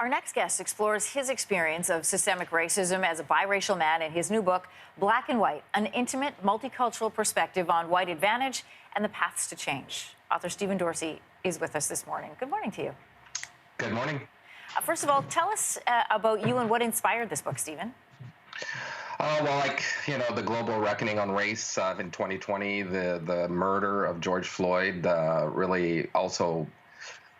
Our next guest explores his experience of systemic racism as a biracial man in his new book, Black and White, an intimate, multicultural perspective on white advantage and the paths to change. Author Stephen Dorsey is with us this morning. Good morning to you. Good morning. First of all, tell us about you and what inspired this book, Stephen. The global reckoning on race in 2020, the murder of George Floyd really also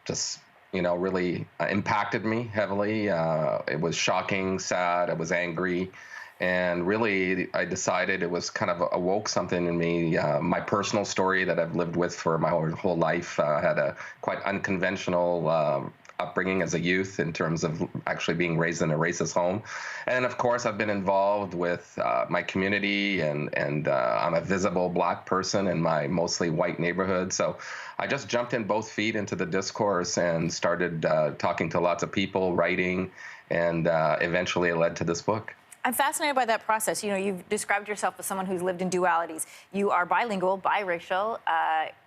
just, really impacted me heavily. It was shocking, sad, I was angry. And really, I decided it was kind of awoke something in me. My personal story that I've lived with for my whole life had a quite unconventional upbringing as a youth in terms of actually being raised in a racist home. And of course, I've been involved with my community, and I'm a visible Black person in my mostly white neighborhood. So I just jumped in both feet into the discourse and started talking to lots of people, writing, and eventually it led to this book. I'm fascinated by that process. You've described yourself as someone who's lived in dualities. You are bilingual, biracial,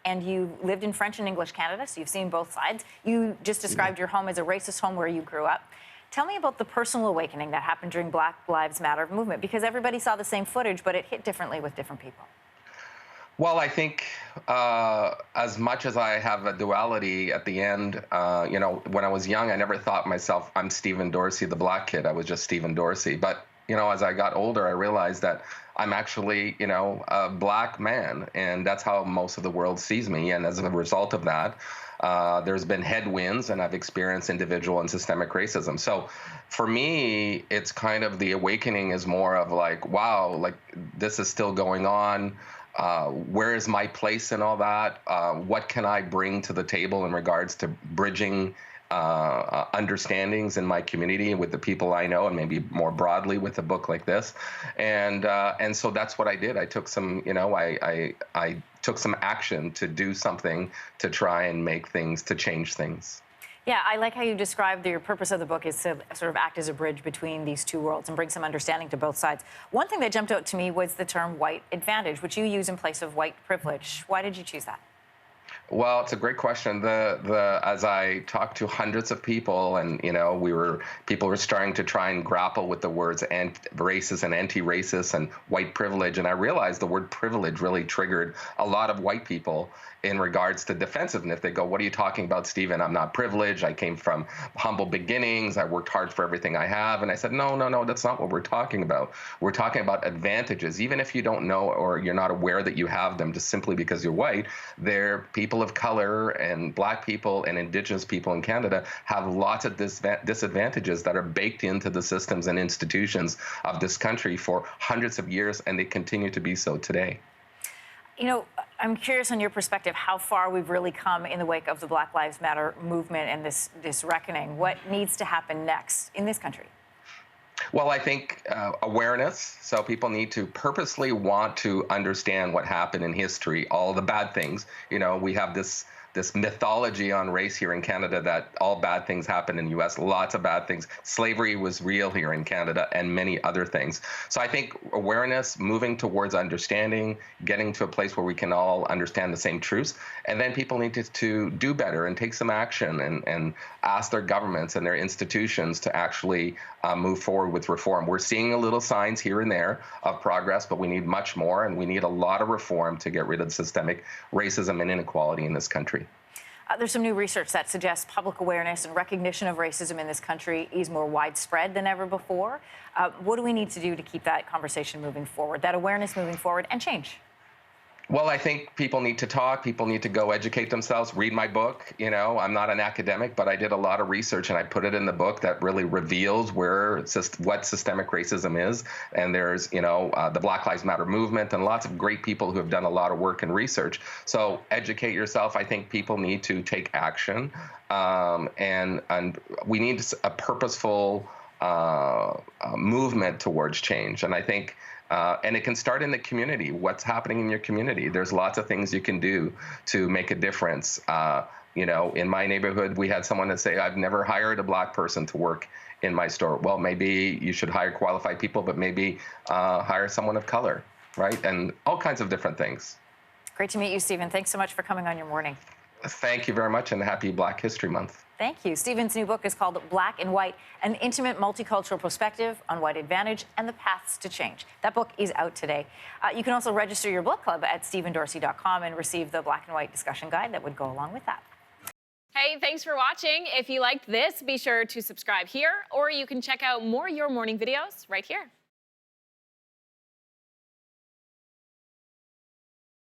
and you lived in French and English Canada, so you've seen both sides. You just described your home as a racist home where you grew up. Tell me about the personal awakening that happened during Black Lives Matter movement, because everybody saw the same footage, but it hit differently with different people. Well, I think as much as I have a duality at the end, when I was young, I never thought myself, I'm Stephen Dorsey, the Black kid. I was just Stephen Dorsey. But as I got older, I realized that I'm actually, a Black man, and that's how most of the world sees me. And as a result of that, there's been headwinds, and I've experienced individual and systemic racism. So for me, it's kind of the awakening is more of like, wow, like this is still going on. Where is my place in all that? What can I bring to the table in regards to bridging understandings in my community with the people I know, and maybe more broadly with a book like this, and so that's what I did. I took some, I took some action to do something to try and make things, to change things. Yeah, I like how you described your purpose of the book is to sort of act as a bridge between these two worlds and bring some understanding to both sides. One thing that jumped out to me was the term white advantage, which you use in place of white privilege. Why did you choose that? Well, it's a great question. As I talked to hundreds of people, and people were starting to try and grapple with the words racist and anti-racist and white privilege, and I realized the word privilege really triggered a lot of white people in regards to defensiveness. They go, "What are you talking about, Stephen? I'm not privileged. I came from humble beginnings. I worked hard for everything I have." And I said, no, that's not what we're talking about. We're talking about advantages. Even if you don't know or you're not aware that you have them, just simply because you're white, they're people of color and Black people and Indigenous people in Canada have lots of disadvantages that are baked into the systems and institutions of this country for hundreds of years, and they continue to be so today. I'm curious on your perspective, how far we've really come in the wake of the Black Lives Matter movement and this reckoning. What needs to happen next in this country? Well, I think awareness. So people need to purposely want to understand what happened in history, all the bad things. We have this mythology on race here in Canada that all bad things happen in the U.S. Lots of bad things. Slavery was real here in Canada, and many other things. So I think awareness, moving towards understanding, getting to a place where we can all understand the same truths, and then people need to do better and take some action and ask their governments and their institutions to actually move forward with reform. We're seeing a little signs here and there of progress, but we need much more, and we need a lot of reform to get rid of systemic racism and inequality in this country. There's some new research that suggests public awareness and recognition of racism in this country is more widespread than ever before. What do we need to do to keep that conversation moving forward, that awareness moving forward, and change? Well, I think people need to talk. People need to go educate themselves, read my book. I'm not an academic, but I did a lot of research, and I put it in the book that really reveals what systemic racism is. And there's, the Black Lives Matter movement and lots of great people who have done a lot of work and research. So educate yourself. I think people need to take action, and we need a purposeful movement towards change. And I think and it can start in the community. What's happening in your community? There's lots of things you can do to make a difference. In my neighborhood, we had someone that say, "I've never hired a Black person to work in my store." Well, maybe you should hire qualified people, but maybe hire someone of color, right? And all kinds of different things. Great to meet you, Stephen. Thanks so much for coming on Your Morning. Thank you very much, and happy Black History Month. Thank you. Stephen's new book is called Black and White, an intimate multicultural perspective on white advantage and the paths to change. That book is out today. You can also register your book club at stephendorsey.com and receive the black and white discussion guide that would go along with that. Hey, thanks for watching. If you liked this, be sure to subscribe here, or you can check out more Your Morning videos right here.